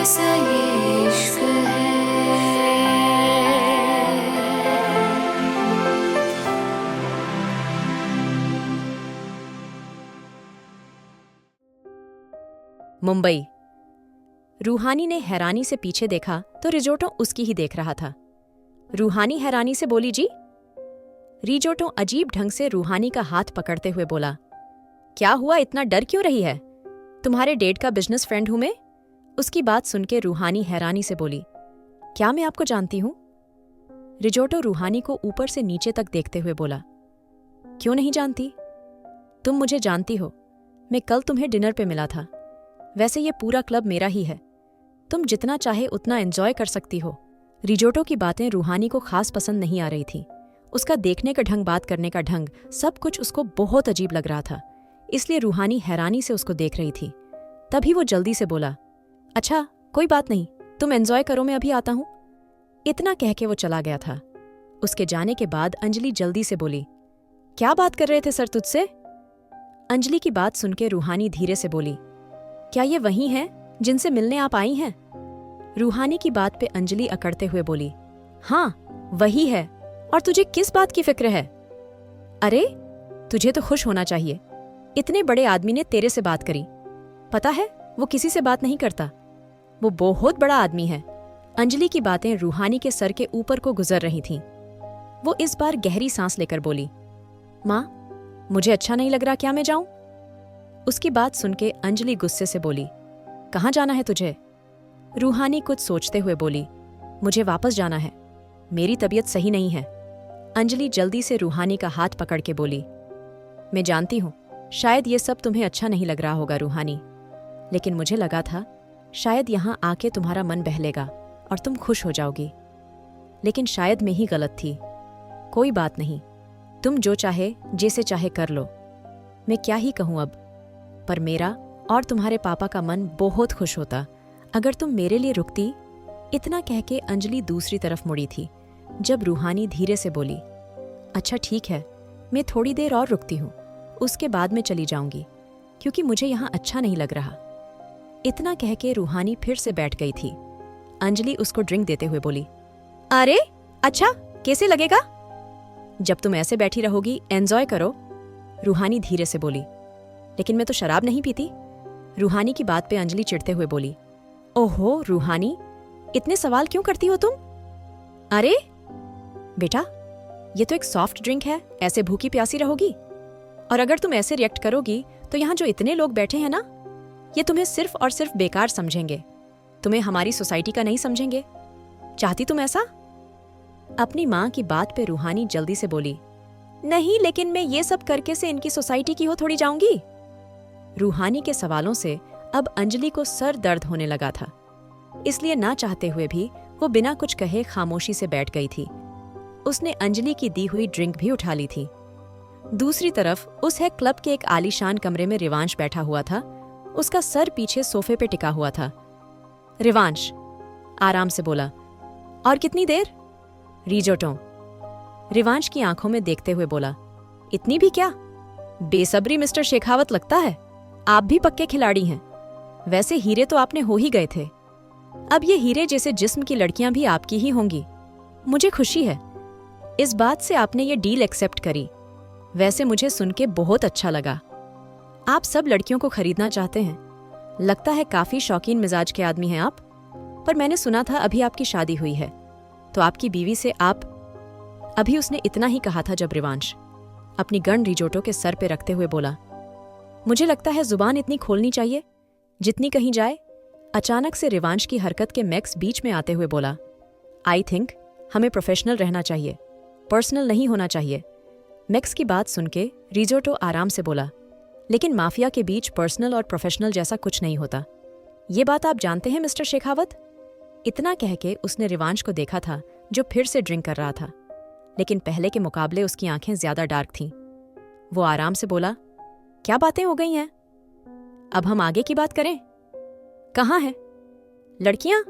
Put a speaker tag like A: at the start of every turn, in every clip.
A: कैसा ये इश्क है।
B: मुंबई। रूहानी ने हैरानी से पीछे देखा तो रिजोटो उसकी ही देख रहा था। रूहानी हैरानी से बोली, जी? रिजोटो अजीब ढंग से रूहानी का हाथ पकड़ते हुए बोला, क्या हुआ, इतना डर क्यों रही है? तुम्हारे डेट का बिजनेस फ्रेंड हूं मैं। उसकी बात सुनकर रूहानी हैरानी से बोली, क्या मैं आपको जानती हूं? रिजोटो रूहानी को ऊपर से नीचे तक देखते हुए बोला, क्यों नहीं जानती? तुम मुझे जानती हो, मैं कल तुम्हें डिनर पे मिला था। वैसे ये पूरा क्लब मेरा ही है, तुम जितना चाहे उतना एंजॉय कर सकती हो। रिजोटो की बातें रूहानी को खास पसंद नहीं आ रही थी। उसका देखने का ढंग, बात करने का ढंग, सब कुछ उसको बहुत अजीब लग रहा था। इसलिए रूहानी हैरानी से उसको देख रही थी। तभी वो जल्दी से बोला, अच्छा कोई बात नहीं, तुम एंजॉय करो, मैं अभी आता हूं। इतना कह के वो चला गया था। उसके जाने के बाद अंजलि जल्दी से बोली, क्या बात कर रहे थे सर तुझसे? अंजलि की बात सुनकर रूहानी धीरे से बोली, क्या ये वही हैं जिनसे मिलने आप आई हैं? रूहानी की बात पे अंजलि अकड़ते हुए बोली, हाँ वही है, और तुझे किस बात की फिक्र है? अरे तुझे तो खुश होना चाहिए, इतने बड़े आदमी ने तेरे से बात करी। पता है वो किसी से बात नहीं करता, वो बहुत बड़ा आदमी है। अंजलि की बातें रूहानी के सर के ऊपर को गुजर रही थीं। वो इस बार गहरी सांस लेकर बोली, माँ मुझे अच्छा नहीं लग रहा, क्या मैं जाऊं? उसकी बात सुनके अंजलि गुस्से से बोली, कहाँ जाना है तुझे? रूहानी कुछ सोचते हुए बोली, मुझे वापस जाना है, मेरी तबीयत सही नहीं है। अंजलि जल्दी से रूहानी का हाथ पकड़ के बोली, मैं जानती हूँ शायद ये सब तुम्हें अच्छा नहीं लग रहा होगा रूहानी, लेकिन मुझे लगा था शायद यहाँ आके तुम्हारा मन बहलेगा और तुम खुश हो जाओगी। लेकिन शायद मैं ही गलत थी। कोई बात नहीं, तुम जो चाहे जैसे चाहे कर लो, मैं क्या ही कहूँ अब। पर मेरा और तुम्हारे पापा का मन बहुत खुश होता अगर तुम मेरे लिए रुकती। इतना कह के अंजलि दूसरी तरफ मुड़ी थी जब रूहानी धीरे से बोली, अच्छा ठीक है, मैं थोड़ी देर और रुकती हूँ, उसके बाद मैं चली जाऊंगी, क्योंकि मुझे यहाँ अच्छा नहीं लग रहा। इतना कह के रूहानी फिर से बैठ गई थी। अंजलि उसको ड्रिंक देते हुए बोली, अरे अच्छा कैसे लगेगा? जब तुम ऐसे बैठी रहोगी एंजॉय करो। रूहानी धीरे से बोली, लेकिन मैं तो शराब नहीं पीती। रूहानी की बात पे अंजलि चिढ़ते हुए बोली, ओहो रूहानी, इतने सवाल क्यों करती हो तुम? अरे बेटा, ये तो एक सॉफ्ट ड्रिंक है, ऐसे भूखी प्यासी रहोगी? और अगर तुम ऐसे रिएक्ट करोगी तो यहाँ जो इतने लोग बैठे हैं ना, ये तुम्हें सिर्फ और सिर्फ बेकार समझेंगे, तुम्हें हमारी सोसाइटी का नहीं समझेंगे। चाहती तुम ऐसा? अपनी माँ की बात पे रूहानी जल्दी से बोली, नहीं लेकिन मैं ये सब करके से इनकी सोसाइटी की हो थोड़ी जाऊंगी। रूहानी के सवालों से अब अंजलि को सर दर्द होने लगा था, इसलिए ना चाहते हुए भी वो बिना कुछ कहे खामोशी से बैठ गई थी। उसने अंजलि की दी हुई ड्रिंक भी उठा ली थी। दूसरी तरफ उस है क्लब के एक आलीशान कमरे में रिवांश बैठा हुआ था। उसका सर पीछे सोफे पे टिका हुआ था। रिवांश आराम से बोला, और कितनी देर? रिजोटो रिवांश की आंखों में देखते हुए बोला, इतनी भी क्या? बेसब्री मिस्टर शेखावत, लगता है आप भी पक्के खिलाड़ी हैं। वैसे हीरे तो आपने हो ही गए थे, अब ये हीरे जैसे जिस्म की लड़कियां भी आपकी ही होंगी। मुझे खुशी है इस बात से आपने ये डील एक्सेप्ट करी। वैसे मुझे सुन के बहुत अच्छा लगा, आप सब लड़कियों को खरीदना चाहते हैं। लगता है काफी शौकीन मिजाज के आदमी हैं आप। पर मैंने सुना था अभी आपकी शादी हुई है, तो आपकी बीवी से आप। अभी उसने इतना ही कहा था जब रिवांश अपनी गन रिजोटो के सर पे रखते हुए बोला, मुझे लगता है जुबान इतनी खोलनी चाहिए जितनी कहीं जाए। अचानक से रिवांश की हरकत के मैक्स बीच में आते हुए बोला, आई थिंक हमें प्रोफेशनल रहना चाहिए, पर्सनल नहीं होना चाहिए। मैक्स की बात सुनके रिजोटो आराम से बोला, लेकिन माफिया के बीच पर्सनल और प्रोफेशनल जैसा कुछ नहीं होता, ये बात आप जानते हैं मिस्टर शेखावत। इतना कह के उसने रिवांश को देखा था जो फिर से ड्रिंक कर रहा था, लेकिन पहले के मुकाबले उसकी आंखें ज्यादा डार्क थीं। वो आराम से बोला, क्या बातें हो गई हैं? अब हम आगे की बात करें। कहाँ है लड़कियां?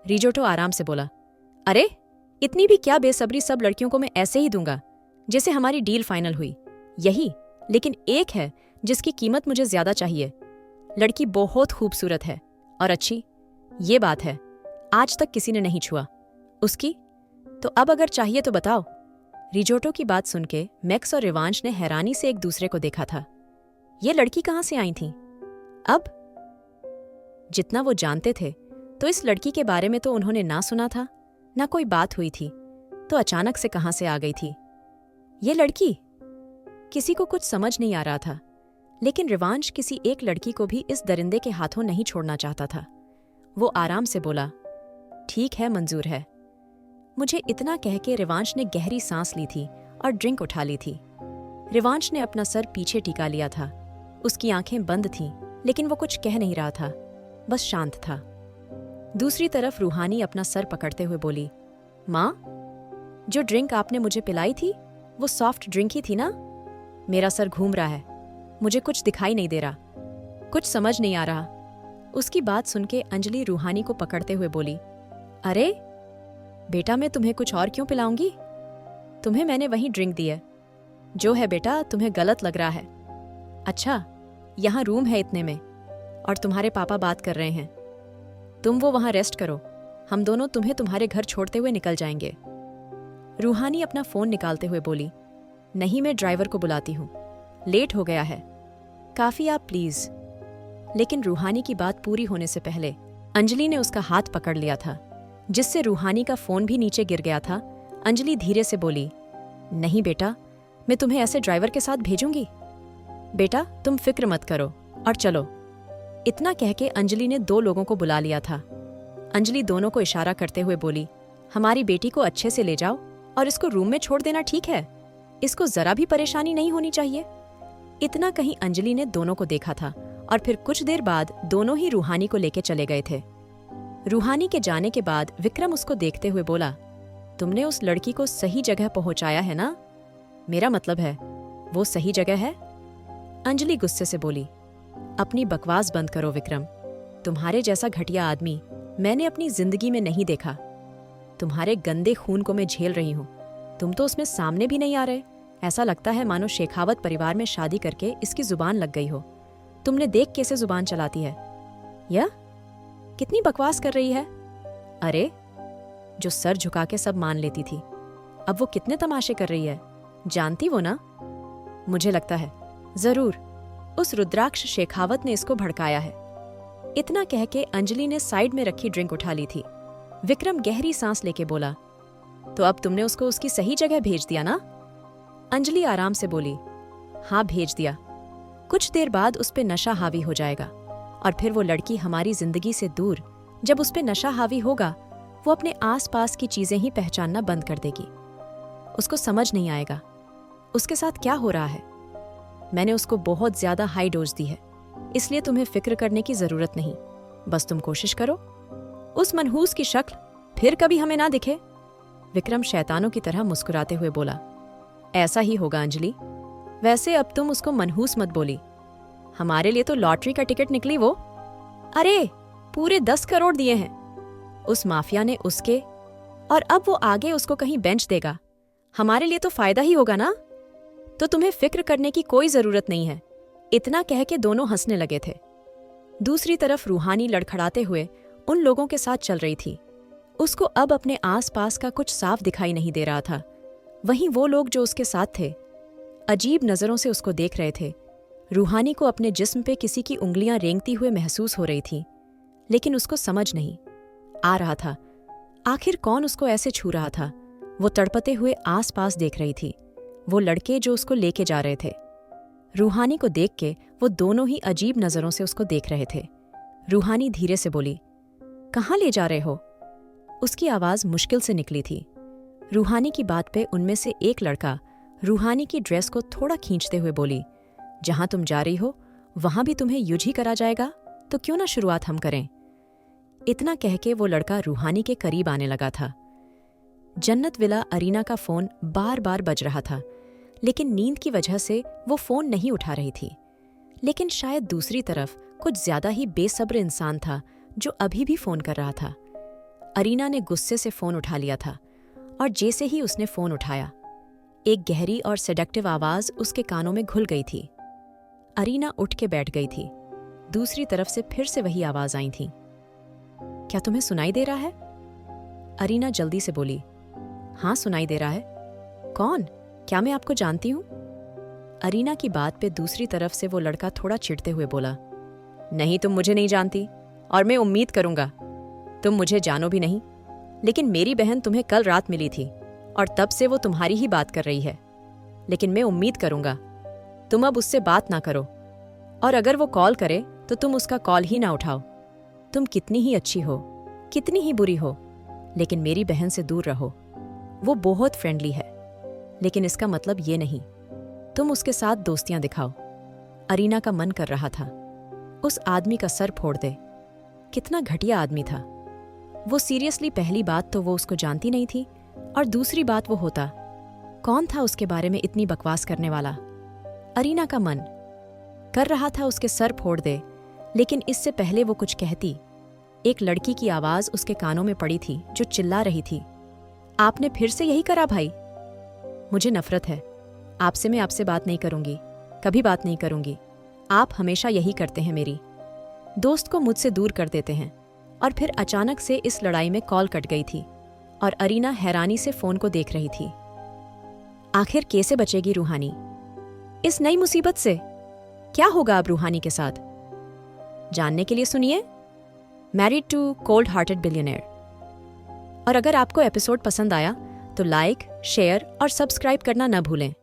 B: रिजोटो आराम से बोला, अरे इतनी भी क्या बेसब्री, सब लड़कियों को मैं ऐसे ही दूंगा जैसे हमारी डील फाइनल हुई, यही। लेकिन एक है जिसकी कीमत मुझे ज्यादा चाहिए। लड़की बहुत खूबसूरत है और अच्छी, ये बात है, आज तक किसी ने नहीं छुआ। उसकी? तो अब अगर चाहिए तो बताओ। रिजोटो की बात सुन के मैक्स और रिवांश ने हैरानी से एक दूसरे को देखा था। ये लड़की कहाँ से आई थी? अब जितना वो जानते थे तो इस लड़की के बारे में तो उन्होंने ना सुना था, ना कोई बात हुई थी, तो अचानक से कहाँ से आ गई थी ये लड़की? किसी को कुछ समझ नहीं आ रहा था, लेकिन रिवांश किसी एक लड़की को भी इस दरिंदे के हाथों नहीं छोड़ना चाहता था। वो आराम से बोला, ठीक है, मंजूर है। मुझे इतना कह के रिवांश ने गहरी सांस ली थी और ड्रिंक उठा ली थी। रिवांश ने अपना सर पीछे टिका लिया था। उसकी आंखें बंद थीं, लेकिन वो कुछ कह नहीं रहा था, बस शांत था। दूसरी तरफ रूहानी अपना सर पकड़ते हुए बोली, माँ, जो ड्रिंक आपने मुझे पिलाई थी वो सॉफ्ट ड्रिंक ही थी ना? मेरा सर घूम रहा है, मुझे कुछ दिखाई नहीं दे रहा, कुछ समझ नहीं आ रहा। उसकी बात सुन के अंजलि रूहानी को पकड़ते हुए बोली, अरे बेटा, मैं तुम्हें कुछ और क्यों पिलाऊंगी? तुम्हें मैंने वही ड्रिंक दी है। जो है बेटा, तुम्हें गलत लग रहा है। अच्छा, यहाँ रूम है इतने में, और तुम्हारे पापा बात कर रहे हैं। तुम वो वहाँ रेस्ट करो, हम दोनों तुम्हें तुम्हारे घर छोड़ते हुए निकल जाएंगे। रूहानी अपना फोन निकालते हुए बोली, नहीं, मैं ड्राइवर को बुलाती हूँ, लेट हो गया है। काफी, आप प्लीज। लेकिन रूहानी की बात पूरी होने से पहले अंजलि ने उसका हाथ पकड़ लिया था, जिससे रूहानी का फोन भी नीचे गिर गया था। अंजलि धीरे से बोली, नहीं बेटा, मैं तुम्हें ऐसे ड्राइवर के साथ भेजूंगी। बेटा, तुम फिक्र मत करो और चलो। इतना कह के अंजलि ने 2 लोगों को बुला लिया था। अंजलि दोनों को इशारा करते हुए बोली, हमारी बेटी को अच्छे से ले जाओ और इसको रूम में छोड़ देना, ठीक है? इसको जरा भी परेशानी नहीं होनी चाहिए। इतना कहीं अंजलि ने दोनों को देखा था और फिर कुछ देर बाद दोनों ही रूहानी को लेके चले गए थे। रूहानी के जाने के बाद विक्रम उसको देखते हुए बोला, तुमने उस लड़की को सही जगह पहुंचाया है ना? मेरा मतलब है, वो सही जगह है? अंजलि गुस्से से बोली, अपनी बकवास बंद करो विक्रम। तुम्हारे जैसा घटिया आदमी मैंने अपनी जिंदगी में नहीं देखा। तुम्हारे गंदे खून को मैं झेल रही हूँ, तुम तो उसमें सामने भी नहीं आ रहे। ऐसा लगता है मानो शेखावत परिवार में शादी करके इसकी जुबान लग गई हो। तुमने देख कैसे जुबान चलाती है, या कितनी बकवास कर रही है। अरे, जो सर झुका के सब मान लेती थी, अब वो कितने तमाशे कर रही है, जानती वो ना? मुझे लगता है जरूर उस रुद्राक्ष शेखावत ने इसको भड़काया है। इतना कह के अंजलि ने साइड में रखी ड्रिंक उठा ली थी। विक्रम गहरी सांस लेके बोला, तो अब तुमने उसको उसकी सही जगह भेज दिया ना? अंजलि आराम से बोली, हाँ, भेज दिया। कुछ देर बाद उस पे नशा हावी हो जाएगा और फिर वो लड़की हमारी जिंदगी से दूर, जब उस पे नशा हावी होगा, वो अपने आसपास की चीजें ही पहचानना बंद कर देगी। उसको समझ नहीं आएगा उसके साथ क्या हो रहा है। मैंने उसको बहुत ज्यादा हाई डोज दी है, इसलिए तुम्हें फिक्र करने की जरूरत नहीं। बस तुम कोशिश करो उस मनहूस की शक्ल फिर कभी हमें ना दिखे। विक्रम शैतानों की तरह मुस्कुराते हुए बोला, ऐसा ही होगा अंजलि। वैसे अब तुम उसको मनहूस मत बोली, हमारे लिए तो लॉटरी का टिकट निकली वो। अरे, पूरे 10 करोड़ दिए हैं उस माफिया ने उसके, और अब वो आगे उसको कहीं बेंच देगा। हमारे लिए तो फायदा ही होगा ना, तो तुम्हें फिक्र करने की कोई जरूरत नहीं है। इतना कह के दोनों हंसने लगे थे। दूसरी तरफ रूहानी लड़खड़ाते हुए उन लोगों के साथ चल रही थी। उसको अब अपने आसपास का कुछ साफ दिखाई नहीं दे रहा था। वहीं वो लोग जो उसके साथ थे अजीब नजरों से उसको देख रहे थे। रूहानी को अपने जिस्म पे किसी की उंगलियां रेंगती हुए महसूस हो रही थी, लेकिन उसको समझ नहीं आ रहा था आखिर कौन उसको ऐसे छू रहा था। वो तड़पते हुए आसपास देख रही थी, वो लड़के जो उसको लेके जा रहे थे। रूहानी को देख के वो दोनों ही अजीब नजरों से उसको देख रहे थे। रूहानी धीरे से बोली, कहाँ ले जा रहे हो? उसकी आवाज मुश्किल से निकली थी। रूहानी की बात पे उनमें से एक लड़का रूहानी की ड्रेस को थोड़ा खींचते हुए बोली, जहां तुम जा रही हो वहां भी तुम्हें युज ही करा जाएगा, तो क्यों ना शुरुआत हम करें। इतना कह के वो लड़का रूहानी के करीब आने लगा था। जन्नत विला अरीना का फोन बार बार बज रहा था, लेकिन नींद की वजह से वो फोन नहीं उठा रही थी। लेकिन शायद दूसरी तरफ कुछ ज्यादा ही बेसब्र इंसान था जो अभी भी फोन कर रहा था। अरीना ने गुस्से से फोन उठा लिया था, और जैसे ही उसने फोन उठाया, एक गहरी और सेडक्टिव आवाज उसके कानों में घुल गई थी। अरीना उठ के बैठ गई थी। दूसरी तरफ से फिर से वही आवाज आई थी, क्या तुम्हें सुनाई दे रहा है? अरीना जल्दी से बोली, हाँ सुनाई दे रहा है। कौन? क्या मैं आपको जानती हूँ? अरीना की बात पे दूसरी तरफ से वो लड़का थोड़ा चिढ़ते हुए बोला, नहीं तुम मुझे नहीं जानती और मैं उम्मीद करूंगा तुम मुझे जानो भी नहीं, लेकिन मेरी बहन तुम्हें कल रात मिली थी और तब से वो तुम्हारी ही बात कर रही है। लेकिन मैं उम्मीद करूंगा तुम अब उससे बात ना करो, और अगर वो कॉल करे तो तुम उसका कॉल ही ना उठाओ। तुम कितनी ही अच्छी हो, कितनी ही बुरी हो, लेकिन मेरी बहन से दूर रहो। वो बहुत फ्रेंडली है, लेकिन इसका मतलब ये नहीं तुम उसके साथ दोस्तियां दिखाओ। अरीना का मन कर रहा था उस आदमी का सर फोड़ दे। कितना घटिया आदमी था वो। सीरियसली पहली बात तो वो उसको जानती नहीं थी, और दूसरी बात वो होता कौन था उसके बारे में इतनी बकवास करने वाला। अरीना का मन कर रहा था उसके सर फोड़ दे, लेकिन इससे पहले वो कुछ कहती, एक लड़की की आवाज उसके कानों में पड़ी थी जो चिल्ला रही थी, आपने फिर से यही करा भाई? मुझे नफरत है आपसे, मैं आपसे बात नहीं करूंगी, कभी बात नहीं करूंगी। आप हमेशा यही करते हैं, मेरी दोस्त को मुझसे दूर कर देते हैं। और फिर अचानक से इस लड़ाई में कॉल कट गई थी और अरीना हैरानी से फोन को देख रही थी। आखिर कैसे बचेगी रूहानी इस नई मुसीबत से? क्या होगा अब रूहानी के साथ? जानने के लिए सुनिए married to cold hearted billionaire. और अगर आपको एपिसोड पसंद आया तो लाइक, शेयर और सब्सक्राइब करना न भूलें।